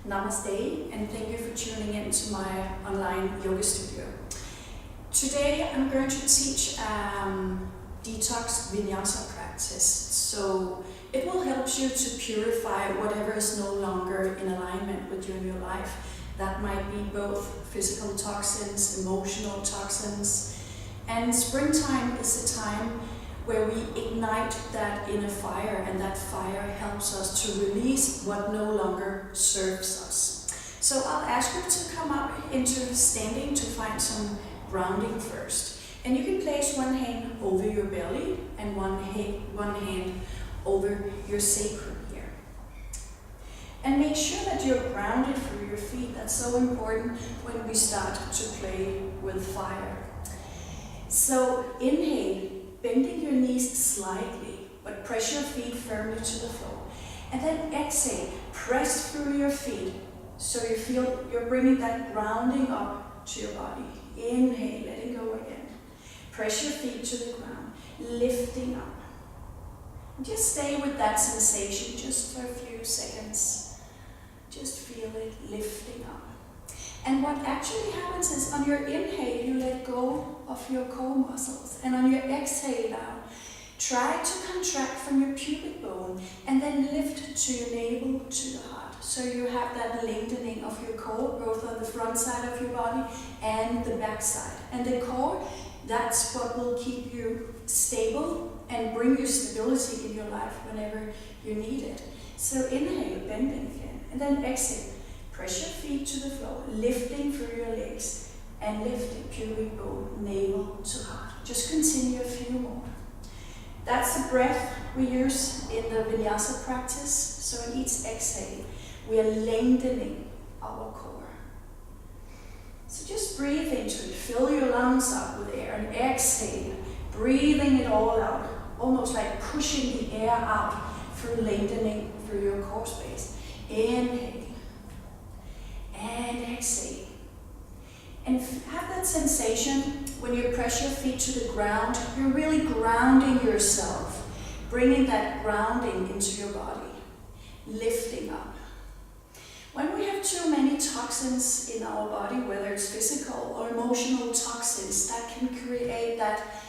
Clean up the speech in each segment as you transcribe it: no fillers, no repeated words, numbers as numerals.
Namaste, and thank you for tuning in to my online yoga studio. Today I'm going to teach Detox Vinyasa practice. So it will help you to purify whatever is no longer in alignment with you in your life. That might be both physical toxins, emotional toxins, and springtime is a time where we ignite that inner fire, and that fire helps us to release what no longer serves us. So I'll ask you to come up into standing to find some grounding first. And you can place one hand over your belly and one hand over your sacrum here. And make sure that you're grounded through your feet. That's so important when we start to play with fire. So inhale, bending your knees slightly, but press your feet firmly to the floor. And then exhale, press through your feet so you feel you're bringing that grounding up to your body. Inhale, letting go again. Press your feet to the ground, lifting up. And just stay with that sensation just for a few seconds. Just feel it lifting up. And what actually happens is on your inhale, you let go of your core muscles. And on your exhale now, try to contract from your pubic bone and then lift to your navel to the heart. So you have that lengthening of your core, both on the front side of your body and the back side. And the core, that's what will keep you stable and bring you stability in your life whenever you need it. So inhale, bending again. And then exhale. Press your feet to the floor, lifting through your legs and lifting pubic bone, navel to heart. Just continue a few more. That's the breath we use in the Vinyasa practice. So in each exhale, we are lengthening our core. So just breathe into it. Fill your lungs up with air and exhale, breathing it all out, almost like pushing the air out through lengthening through your core space. Inhale. And exhale. And have that sensation when you press your feet to the ground, you're really grounding yourself, bringing that grounding into your body, lifting up. When we have too many toxins in our body, whether it's physical or emotional toxins, that can create that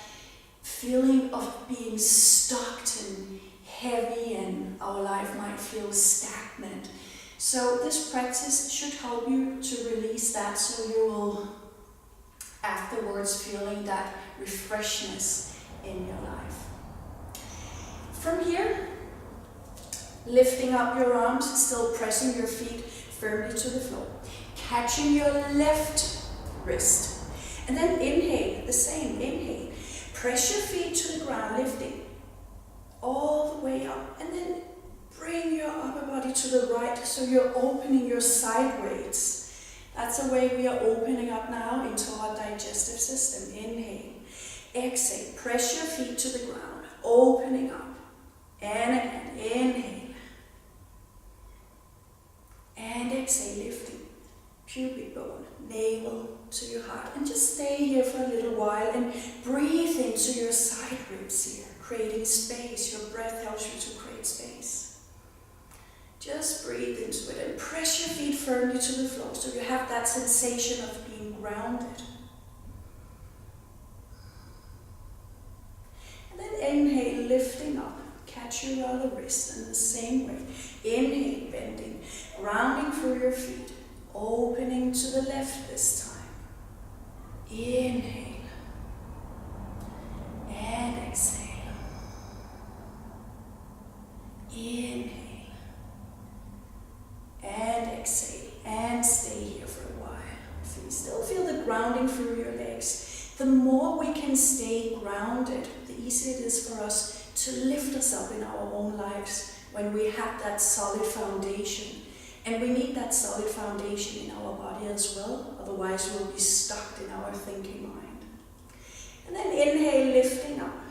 feeling of being stuck and heavy, and our life might feel stagnant. So this practice should help you to release that, so you will afterwards feeling that refreshness in your life. From here, lifting up your arms, still pressing your feet firmly to the floor, catching your left wrist, and then inhale, the same, inhale, press your feet to the ground, lifting all the way up, and then bring your upper body to the right, so you're opening your sideways. That's the way we are opening up now into our digestive system. Inhale. Exhale. Press your feet to the ground, opening up. And again. Inhale. And exhale, lifting. Pubic bone, navel to your heart. And just stay here for a little while and breathe into your side ribs here, creating space. Your breath helps you to create space. Just breathe into it and press your feet firmly to the floor so you have that sensation of being grounded. And then inhale, lifting up. Catch your other wrist in the same way. Inhale, bending, grounding through your feet, opening to the left this time. Inhale and exhale. Inhale. And exhale, and stay here for a while. If you still feel the grounding through your legs, the more we can stay grounded, the easier it is for us to lift us up in our own lives when we have that solid foundation. And we need that solid foundation in our body as well, otherwise we'll be stuck in our thinking mind. And then inhale, lifting up.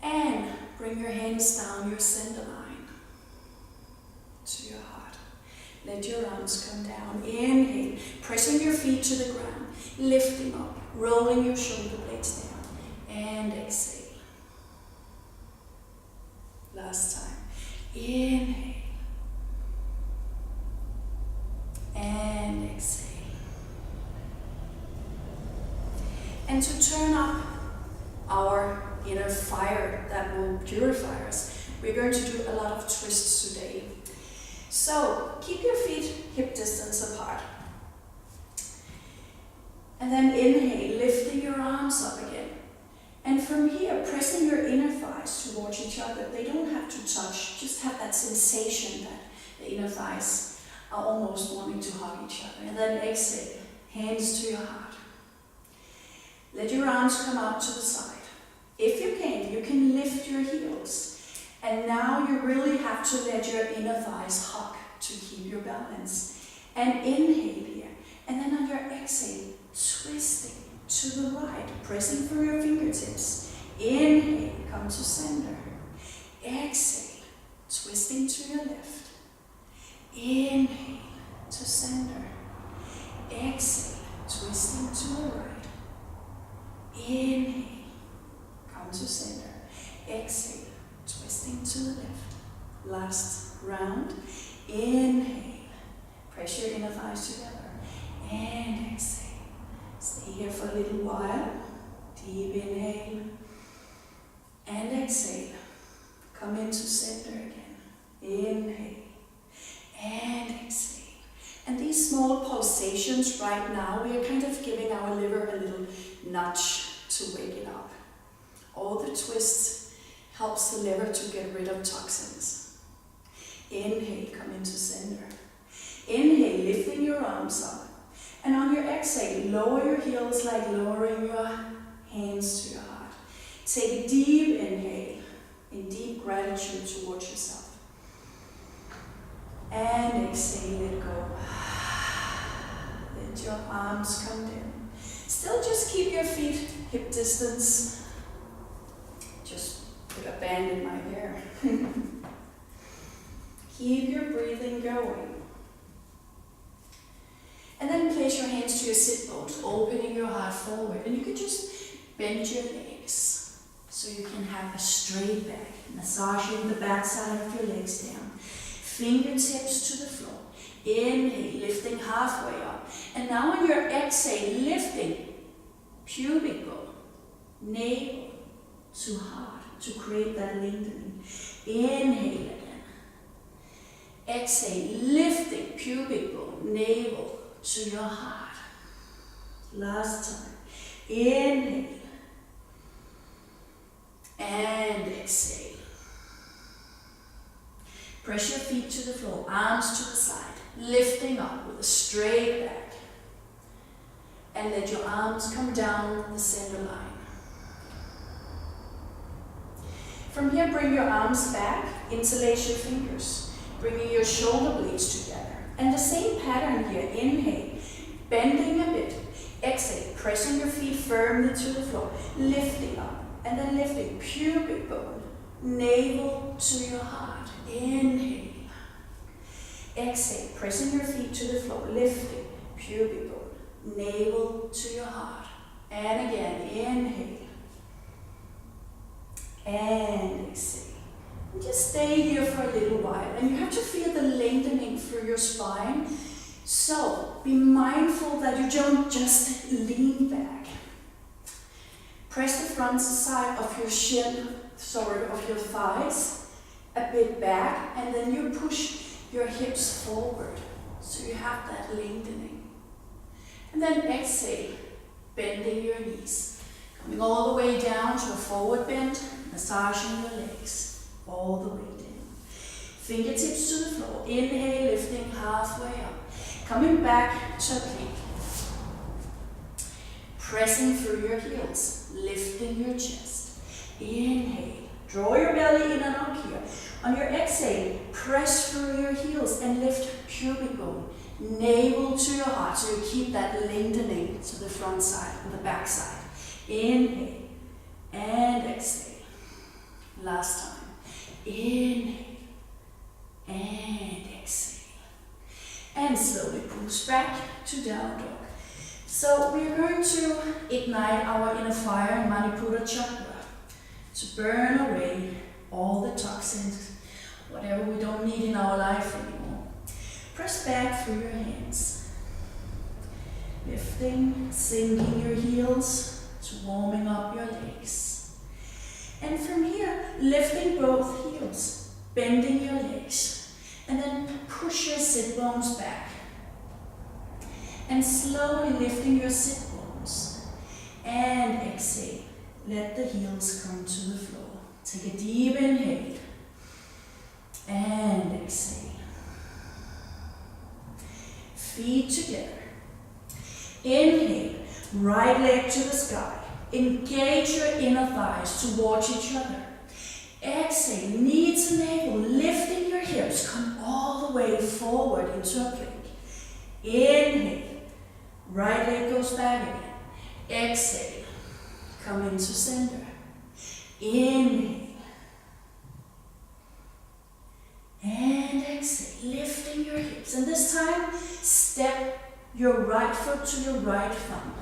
And bring your hands down your center line to your heart. Let your arms come down. Inhale, pressing your feet to the ground, lifting up, rolling your shoulder blades down, and exhale. Last time. Inhale. And to turn up our inner fire that will purify us, we're going to do a lot of twists today. So keep your feet hip distance apart. And then inhale, lifting your arms up again. And from here, pressing your inner thighs towards each other. They don't have to touch, just have that sensation that the inner thighs are almost wanting to hug each other. And then exhale, hands to your heart. Let your arms come out to the side. If you can lift your heels. And now you really have to let your inner thighs hug to keep your balance. And inhale here. And then on your exhale, twisting to the right, pressing through your fingertips. Inhale, come to center. Exhale, twisting to your left. Inhale, to center. Exhale, twisting to the right. Inhale, come to center. Exhale, twisting to the left. Last round. Inhale, press your inner thighs together. And exhale. Stay here for a little while. Deep inhale. And exhale. Come into center again. Inhale. And exhale. And these small pulsations right now, we are kind of giving our liver a little nudge to wake it up. All the twists helps the liver to get rid of toxins. Inhale, come into center. Inhale, lifting your arms up. And on your exhale, lower your heels like lowering your hands to your heart. Take a deep inhale in deep gratitude towards yourself. And exhale, let go. Let your arms come down. Still just keep your feet hip distance. Just put a band in my hair. Keep your breathing going. And then place your hands to your sit bones, opening your heart forward. And you can just bend your legs so you can have a straight back. Massaging the back side of your legs down. Fingertips to the floor. Inhale, lifting halfway up. And now on your exhale, lifting pubic bone, navel to heart to create that lengthening. Inhale again. Exhale, lifting pubic bone, navel to your heart. Last time. Inhale. And exhale. Press your feet to the floor, arms to the side, lifting up with a straight back. And let your arms come down the center line. From here, bring your arms back, interlace your fingers, bringing your shoulder blades together. And the same pattern here, inhale, bending a bit, exhale, pressing your feet firmly to the floor, lifting up, and then lifting pubic bone, navel to your heart, inhale, exhale, pressing your feet to the floor, lifting pubic bone, navel to your heart, and again, inhale, and exhale. And just stay here for a little while, and you have to feel the lengthening through your spine. So be mindful that you don't just lean back. Press the front side of your of your thighs a bit back, and then you push your hips forward so you have that lengthening. And then exhale, bending your knees, coming all the way down to a forward bend, massaging your legs. All the way down. Fingertips to the floor. Inhale, lifting halfway up. Coming back to a plank. Pressing through your heels. Lifting your chest. Inhale. Draw your belly in and up here. On your exhale, press through your heels and lift pubic bone. Navel to your heart so you keep that lengthening to the front side and the back side. Inhale and exhale. Last time. Inhale and exhale. And slowly push back to down dog. So we are going to ignite our inner fire in Manipura chakra to burn away all the toxins, whatever we don't need in our life anymore. Press back through your hands. Lifting, sinking your heels to warming up your legs. And from here, lifting both heels, bending your legs, and then push your sit bones back. And slowly lifting your sit bones. And exhale. Let the heels come to the floor. Take a deep inhale. And exhale. Feet together. Inhale. Right leg to the sky. Engage your inner thighs towards each other. Exhale. Knee to navel. Lifting your hips. Come all the way forward into a plank. Inhale. Right leg goes back again. Exhale. Come into center. Inhale. And exhale. Lifting your hips. And this time, step your right foot to your right thumb.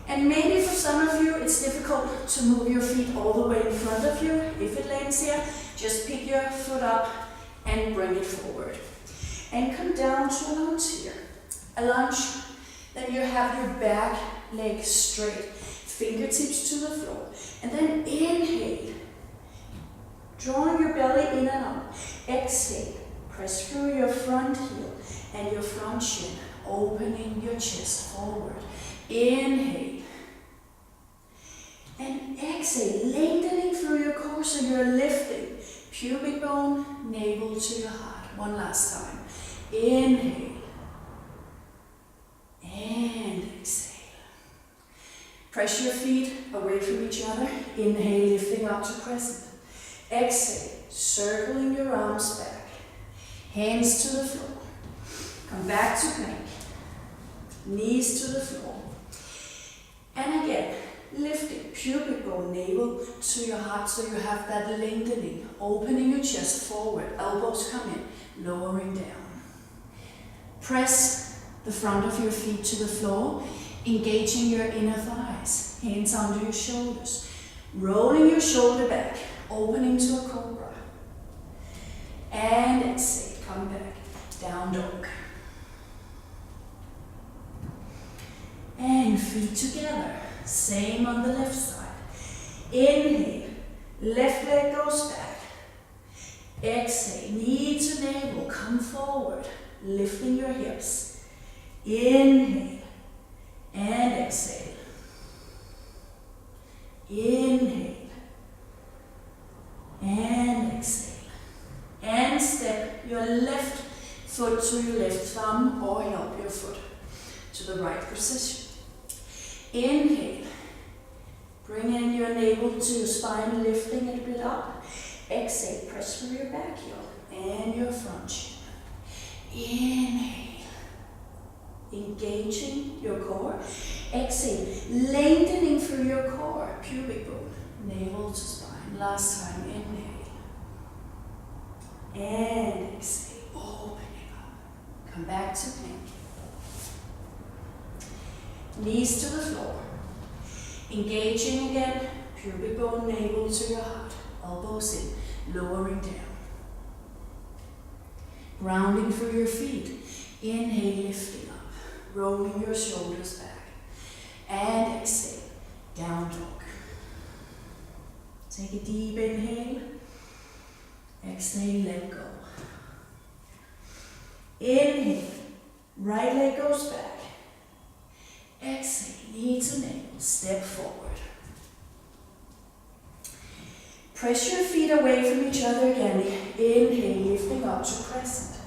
And maybe for some of you, it's difficult to move your feet all the way in front of you. If it lands here, just pick your foot up and bring it forward. And come down to a lunge here. A lunge. Then you have your back leg straight, fingertips to the floor. And then inhale, drawing your belly in and up. Exhale, press through your front heel and your front shin, opening your chest forward. Inhale. And exhale, lengthening through your core so you're lifting pubic bone, navel to your heart. One last time. Inhale. And exhale. Press your feet away from each other. Inhale, lifting up to crescent. Exhale, circling your arms back. Hands to the floor. Come back to plank. Knees to the floor. And again, lifting pubic bone, navel to your heart so you have that lengthening. Opening your chest forward. Elbows come in, lowering down. Press the front of your feet to the floor, engaging your inner thighs, hands under your shoulders, rolling your shoulder back, opening to a cobra. And exhale, come back, down dog. And feet together, same on the left side. Inhale, left leg goes back. Exhale, knee to navel, come forward, lifting your hips. Inhale and exhale. Inhale and exhale. And step your left foot to your left thumb or help your foot to the right position. Inhale. Bring in your navel to your spine, lifting it a bit up. Exhale, press through your back heel and your front shin. Inhale. Engaging your core. Exhale, lengthening through your core, pubic bone, navel to spine. Last time, inhale. And exhale, opening up. Come back to plank. Knees to the floor. Engaging again, pubic bone, navel to your heart. Elbows in, lowering down. Grounding through your feet. Inhale, lifting up. Rolling your shoulders back. And exhale, down dog. Take a deep inhale. Exhale, let go. Inhale, right leg goes back. Exhale, knee to navel, step forward. Press your feet away from each other again. Inhale, lifting up to crescent.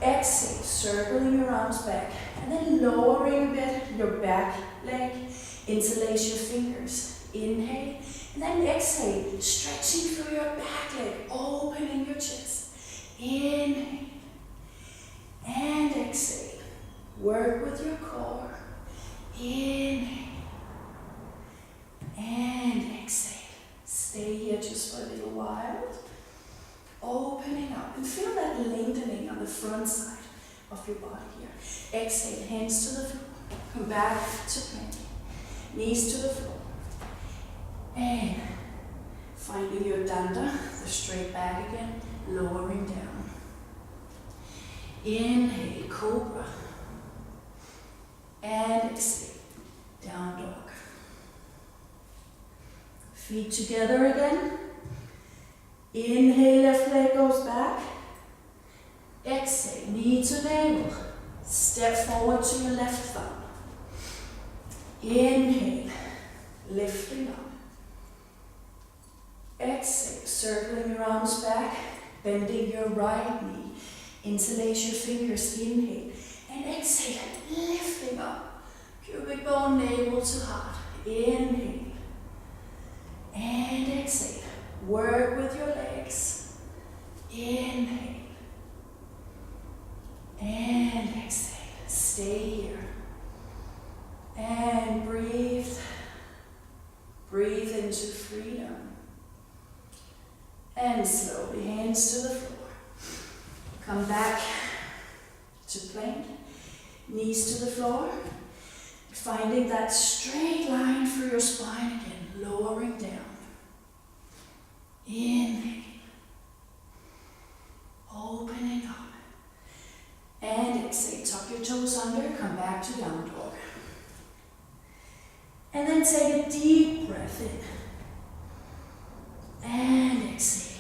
Exhale, circling your arms back. And then lowering a bit your back leg. Interlace your fingers. Inhale. And then exhale, stretching through your back leg. Opening your chest. Inhale. And exhale. Work with your core. Inhale. And exhale. Stay here just for a little while. Opening up. And feel that lengthening on the front side of your body here. Exhale, hands to the floor. Come back to plank. Knees to the floor. And finding your danda, the straight back again, lowering down. Inhale, cobra. And exhale, down dog. Feet together again. Inhale, left leg goes back. Exhale, knee to navel. Step forward to your left thumb. Inhale, lifting up. Exhale, circling your arms back, bending your right knee. Interlace your fingers, inhale. And exhale, lifting up. Pubic bone, navel to heart. Inhale. And exhale. Work with your legs. Inhale. And exhale. Stay here. And breathe. Breathe into freedom. And slowly, hands to the floor. Come back to plank. Knees to the floor. Finding that straight line through your spine again. Lowering down. Inhale. Opening up. And exhale. Tuck your toes under. Come back to down dog. And then take a deep breath in. And exhale.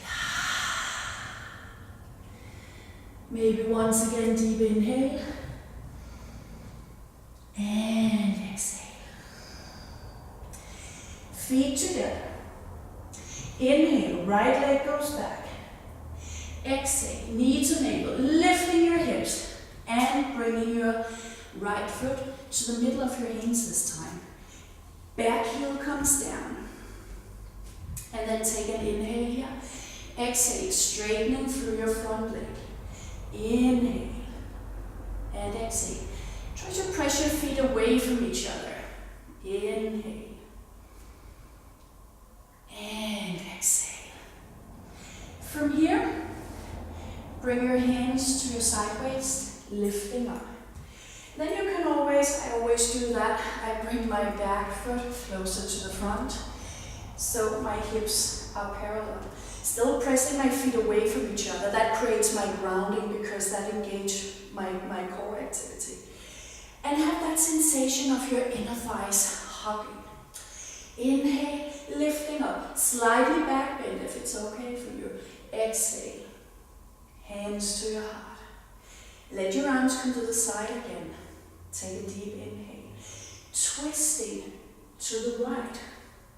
Maybe once again, deep inhale. And exhale. Feet together. Inhale, right leg goes back. Exhale, knee to navel, lifting your hips and bringing your right foot to the middle of your hands this time. Back heel comes down. And then take an inhale here. Exhale, straightening through your front leg. Inhale. And exhale. Try to press your feet away from each other. Inhale. And exhale. From here, bring your hands to your side waist, lifting up. Then you can always, I always do that, I bring my back foot closer to the front, so my hips are parallel. Still pressing my feet away from each other. That creates my grounding because that engages my core activity. And have that sensation of your inner thighs hugging. Inhale, lifting up, slightly back bend if it's okay for you. Exhale, hands to your heart. Let your arms come to the side again. Take a deep inhale. Twisting to the right,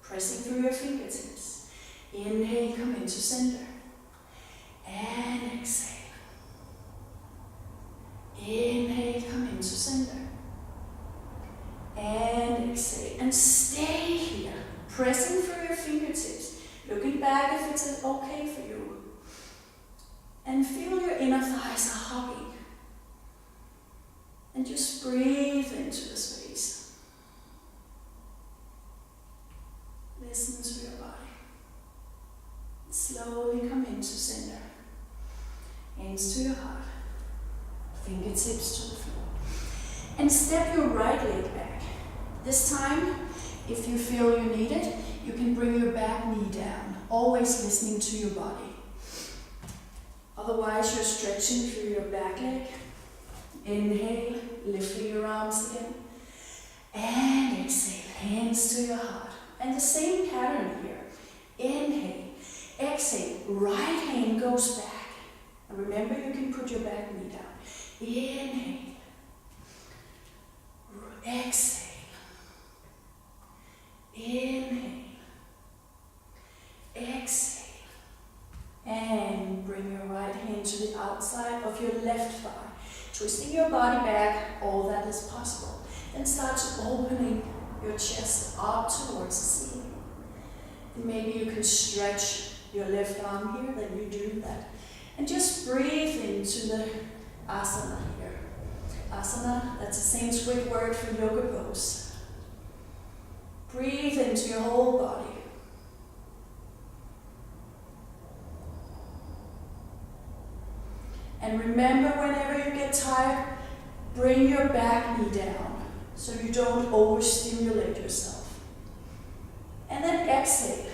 pressing through your fingertips. Inhale, come into center. And exhale. Inhale, come into center. And exhale. And stay here, pressing through your fingertips. Looking back if it's okay for you. And feel your inner thighs are hugging. And just breathe into the space. Listen to your body. Slowly come into center. Hands to your heart. Fingertips to the floor. And step your right leg back. This time, if you feel you need it, you can bring your back knee down. Always listening to your body. Otherwise, you're stretching through your back leg. Inhale, lifting your arms again. And exhale, hands to your heart. And the same pattern here. Inhale, exhale, right hand goes back. And remember, you can put your back knee down. Inhale, exhale, inhale, exhale. And bring your right hand to the outside of your left thigh. Twisting your body back, all that is possible. Then start opening your chest up towards the ceiling. And maybe you can stretch your left arm here, then you do that. And just breathe into the asana here. Asana, that's a Sanskrit word for yoga pose. Breathe into your whole body. And remember, whenever you get tired, bring your back knee down so you don't overstimulate yourself. And then exhale.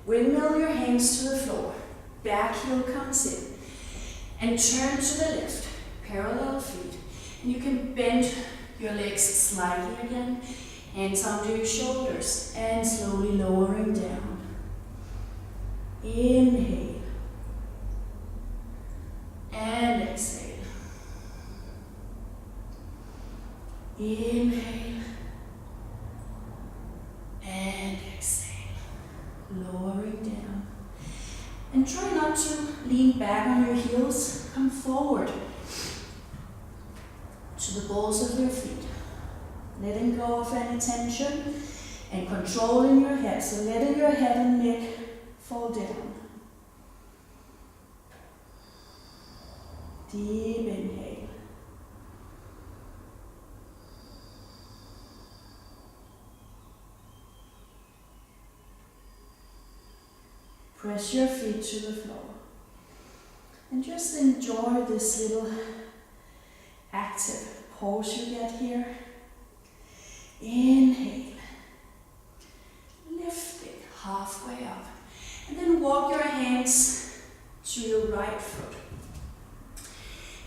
Windmill your hands to the floor. Back heel comes in. And turn to the left. Parallel feet. And you can bend your legs slightly again. Hands under your shoulders. And slowly lowering down. Inhale. And exhale. Inhale. And exhale. Lowering down. And try not to lean back on your heels. Come forward to the balls of your feet. Letting go of any tension and controlling your head. So letting your head and neck fall down. Deep inhale. Press your feet to the floor. And just enjoy this little active pause you get here. Inhale. Lifting halfway up. And then walk your hands to your right foot.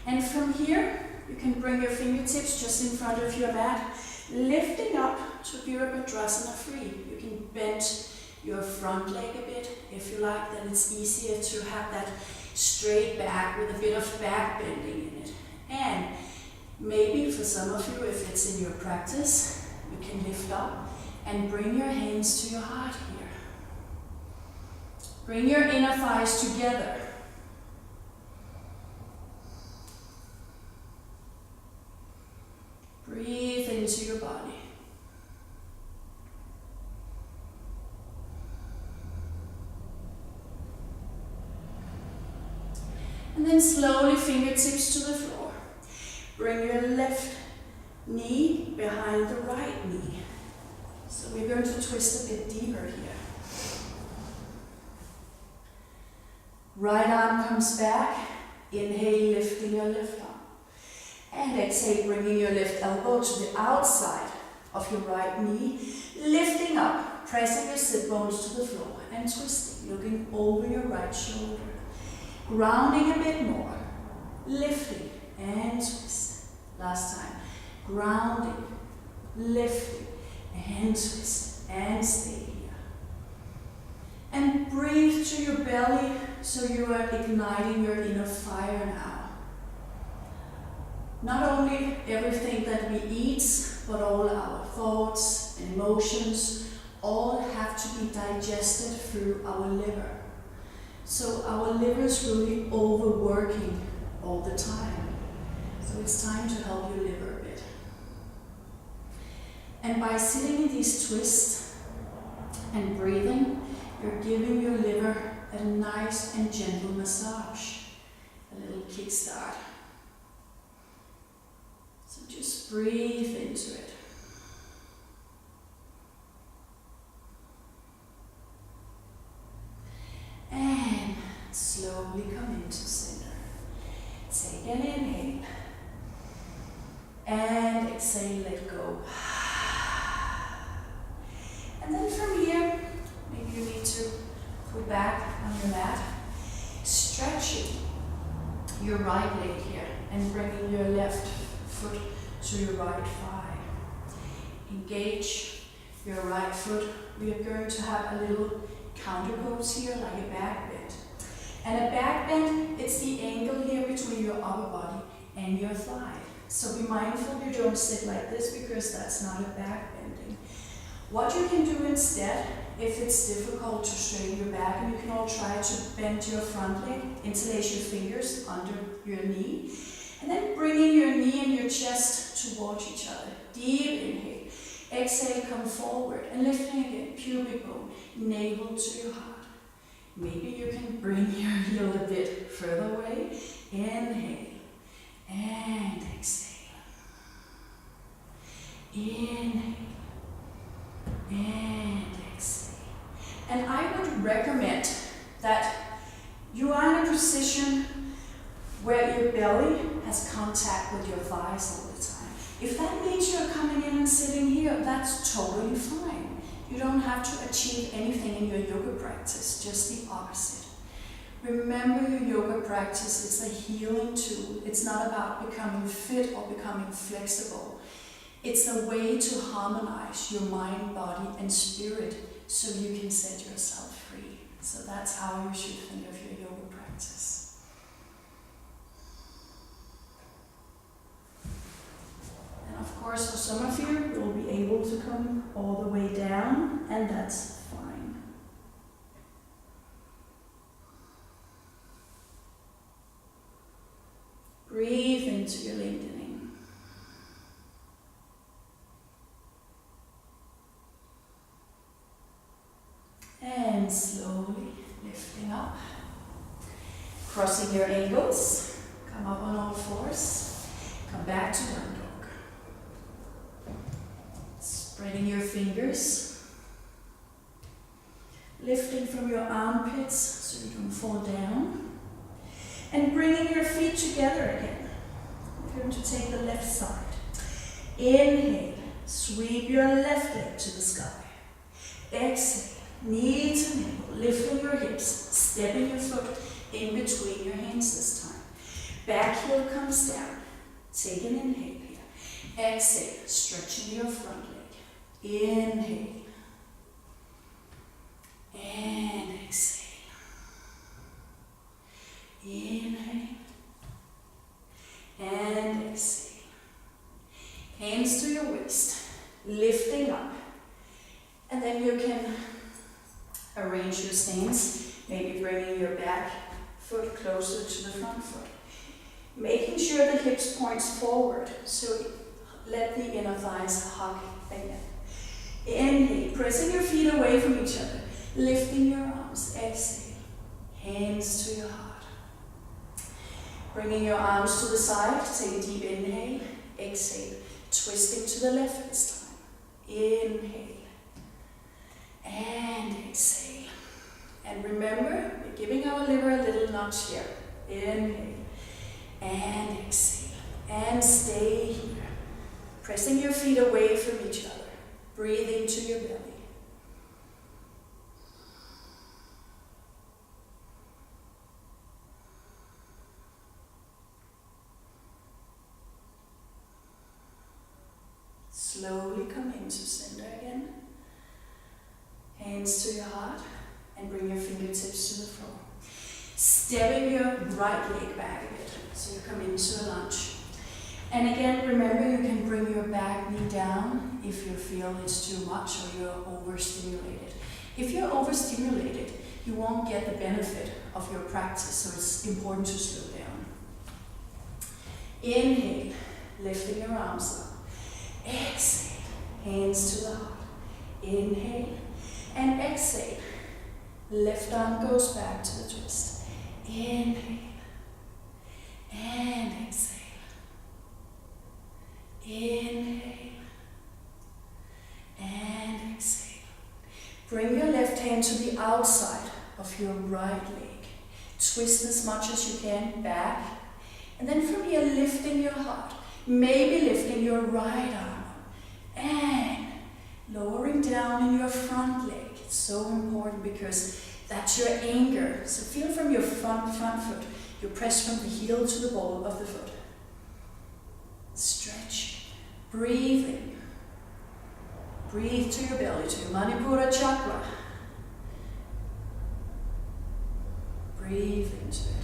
And from here, you can bring your fingertips just in front of your mat, lifting up to Virabhadrasana free. You can bend your front leg a bit if you like, then it's easier to have that straight back with a bit of back bending in it. And maybe for some of you, if it's in your practice, you can lift up and bring your hands to your heart here. Bring your inner thighs together. Breathe into your body. And then slowly fingertips to the floor. Bring your left knee behind the right knee. So we're going to twist a bit deeper here. Right arm comes back. Inhale, lifting your left arm. And exhale, bringing your left elbow to the outside of your right knee. Lifting up, pressing your sit bones to the floor and twisting, looking over your right shoulder. Grounding a bit more. Lifting and twist. Last time. Grounding, lifting and twist. And stay here. And breathe to your belly so you are igniting your inner fire now. Not only everything that we eat, but all our thoughts and emotions all have to be digested through our liver. So our liver is really overworking all the time. So it's time to help your liver a bit. And by sitting in these twists and breathing, you're giving your liver a nice and gentle massage, a little kickstart. So just breathe into it. And slowly come into center. Take an inhale. And exhale, let go. And then from here, maybe you need to go back on your mat. Stretching your right leg here and bringing your left foot to your right thigh. Engage your right foot. We are going to have a little counter pose here, like a back bend. And a back bend, it's the angle here between your upper body and your thigh. So be mindful you don't sit like this because that's not a back bending. What you can do instead, if it's difficult to straighten your back, and you can all try to bend your front leg, interlace your fingers under your knee, and then bringing your knee and your chest towards each other. Deep inhale. Exhale, come forward and lifting again, pubic bone, navel to your heart. Maybe you can bring your heel a bit further away. Inhale and exhale. Inhale and exhale. And I would recommend that you are in a position where your belly has contact with your thighs all the time. If that means you're coming in and sitting here, that's totally fine. You don't have to achieve anything in your yoga practice, just the opposite. Remember, your yoga practice is a healing tool. It's not about becoming fit or becoming flexible. It's a way to harmonize your mind, body, and spirit so you can set yourself free. So that's how you should think of your yoga practice. And of course, for some of you, you'll be able to come all the way down, and that's fine. Breathe into your lengthening. And slowly lifting up. Crossing your ankles. Come up on all fours. Come back to down dog. Spreading your fingers. Lifting from your armpits so you don't fall down. And bringing your feet together again. We're going to take the left side. Inhale. Sweep your left leg to the sky. Exhale. Knee to navel. Lifting your hips. Stepping your foot in between your hands this time. Back heel comes down. Take an inhale here. Exhale. Stretching your front leg. Inhale. And exhale. Inhale. And exhale. Hands to your waist. Lifting up. And then you can arrange your stance, maybe bringing your back foot closer to the front foot. Making sure the hips points forward, so let the inner thighs hug again. Inhale, pressing your feet away from each other, lifting your arms. Exhale, hands to your heart. Bringing your arms to the side, take a deep inhale. Exhale, twisting to the left this time. Inhale. And exhale. And remember, we're giving our liver a little nudge here. Inhale. And exhale. And stay here. Pressing your feet away from each other. Breathe into your belly. Slowly come into center again. Hands to your heart and bring your fingertips to the floor. Stepping your right leg back a bit, so you come into a lunge. And again, remember you can bring your back knee down if you feel it's too much or you're overstimulated. If you're overstimulated, you won't get the benefit of your practice, so it's important to slow down. Inhale, lifting your arms up. Exhale, hands to the heart. Inhale. And exhale. Left arm goes back to the twist. Inhale. And exhale. Inhale. And exhale. Bring your left hand to the outside of your right leg. Twist as much as you can back. And then from here, lifting your heart. Maybe lifting your right arm. And lowering down in your front leg. It's so important because that's your anchor. So feel from your front foot. You press from the heel to the ball of the foot. Stretch. Breathing. Breathe to your belly, to your Manipura chakra. Breathe into it.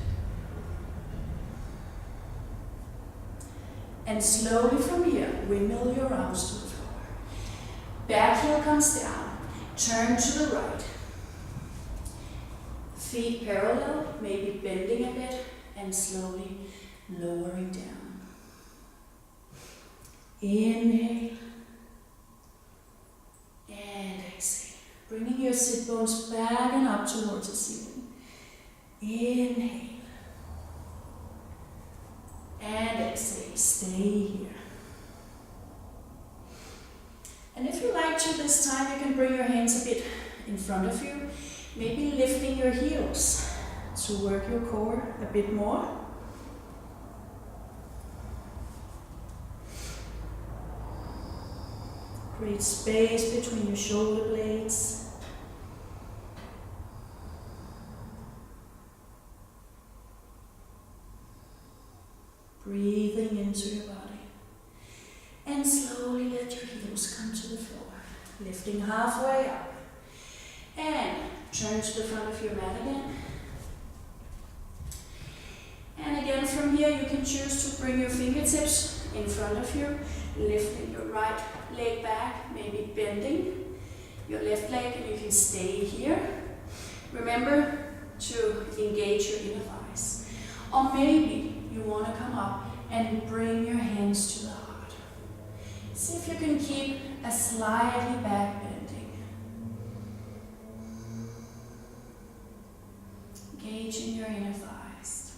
And slowly from here, windmill your arms to the floor. Back heel comes down. Turn to the right. Feet parallel, maybe bending a bit, and slowly lowering down. Inhale. And exhale. Bringing your sit bones back and up towards the ceiling. Inhale. And exhale. Stay here. And if you like to this time, you can bring your hands a bit in front of you. Maybe lifting your heels to work your core a bit more. Create space between your shoulder blades. Breathing into your body. And slowly let your heels come to the floor. Lifting halfway up. And turn to the front of your mat again. And again from here you can choose to bring your fingertips in front of you, lifting your right leg back, maybe bending your left leg, and you can stay here. Remember to engage your inner thighs. Or maybe you want to come up and bring your hands to the heart. See if you can keep a slightly back bending. Engaging your inner thighs.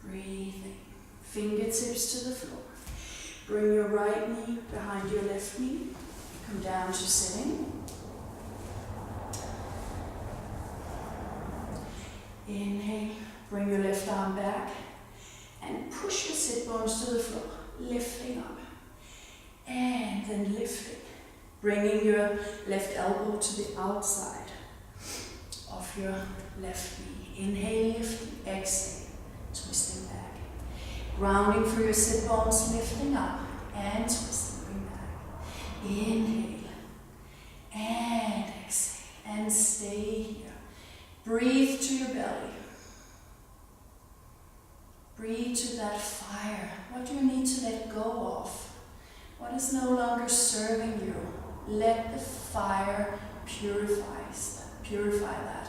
Breathing. Fingertips to the floor. Bring your right knee behind your left knee. Come down to sitting. Inhale. Bring your left arm back. And push your sit bones to the floor. Lifting up. And then lifting. Bringing your left elbow to the outside of your left knee. Inhale, lifting. Exhale. Twisting back. Grounding through your sit bones, lifting up and twisting, bring back. Inhale and exhale and stay here. Breathe to your belly. Breathe to that fire. What do you need to let go of? What is no longer serving you? Let the fire purify that.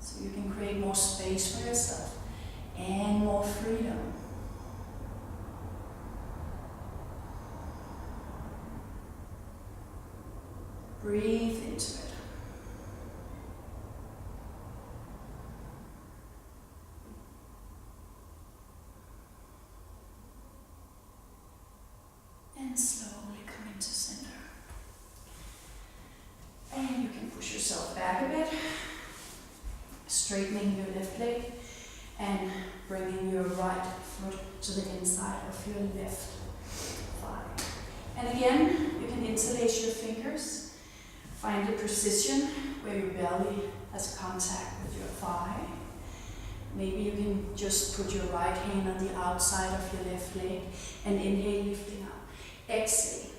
So you can create more space for yourself and more freedom. Breathe into it. And slowly come into center. And you can push yourself back a bit, straightening your left leg and bringing your right foot to the inside of your left thigh. And again, you can interlace your fingers. Find a position where your belly has contact with your thigh. Maybe you can just put your right hand on the outside of your left leg and inhale, lifting up. Exhale,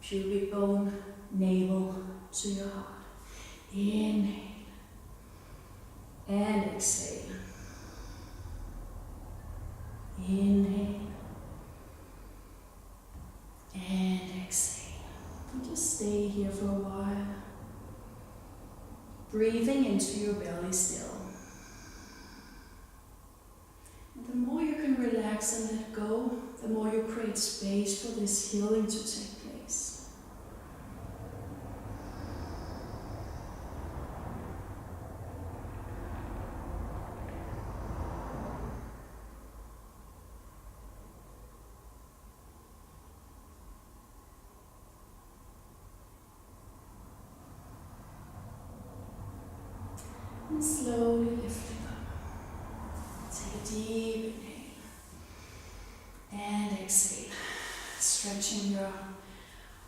pubic bone, navel to your heart. Inhale and exhale. Inhale and exhale. And just stay here for a while. Breathing into your belly still. And the more you can relax and let go, the more you create space for this healing to take place. And slowly lifting up. Take a deep inhale and exhale. Stretching your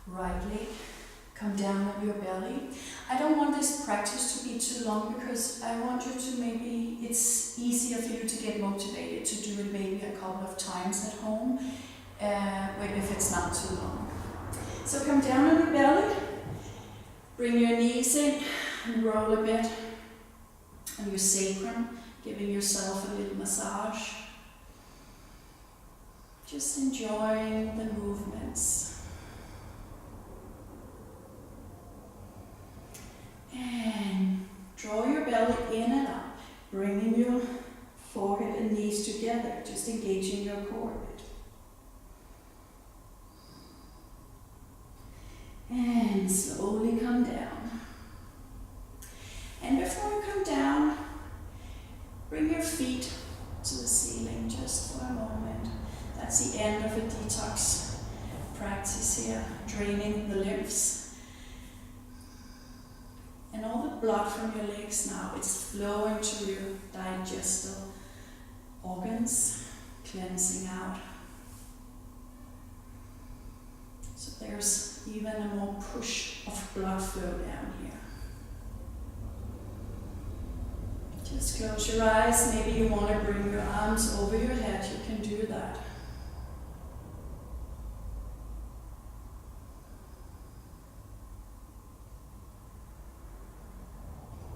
right leg. Come down on your belly. I don't want this practice to be too long because I want you to maybe, it's easier for you to get motivated to do it maybe a couple of times at home, if it's not too long. So come down on your belly. Bring your knees in and roll a bit. And your sacrum, giving yourself a little massage. Just enjoying the movements. And draw your belly in and up, bringing your forehead and knees together, just engaging your core a bit. And slowly come down. And before you come down, bring your feet to the ceiling just for a moment. That's the end of a detox practice here, draining the lymphs. And all the blood from your legs now, it's flowing to your digestive organs, cleansing out. So there's even a more push of blood flow down here. Just close your eyes. Maybe you want to bring your arms over your head. You can do that.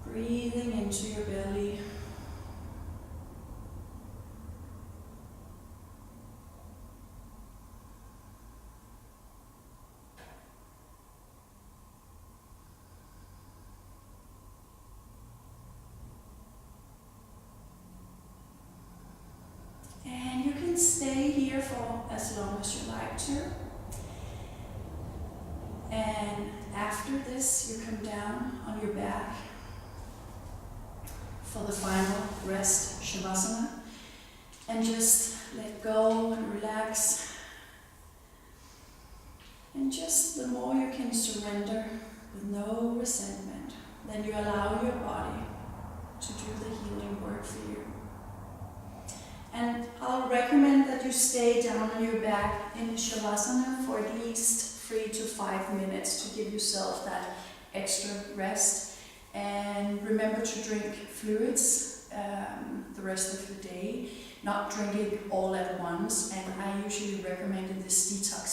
Breathing into your belly. And you can stay here for as long as you like to. And after this, you come down on your back for the final rest, Shavasana, and just let go and relax. And just the more you can surrender with no resentment, then you allow your body to do the healing work for you. And I'll recommend that you stay down on your back in Shavasana for at least 3 to 5 minutes to give yourself that extra rest. And remember to drink fluids the rest of the day, not drink it all at once. And I usually recommend in this detox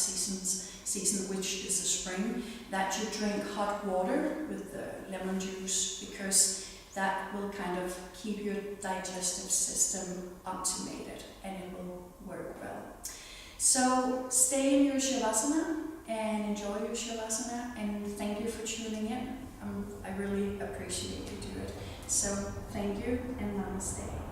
season, which is the spring, that you drink hot water with the lemon juice, because that will kind of keep your digestive system optimated and it will work well. So stay in your Shavasana and enjoy your Shavasana, and thank you for tuning in. I really appreciate you do it. So thank you and namaste.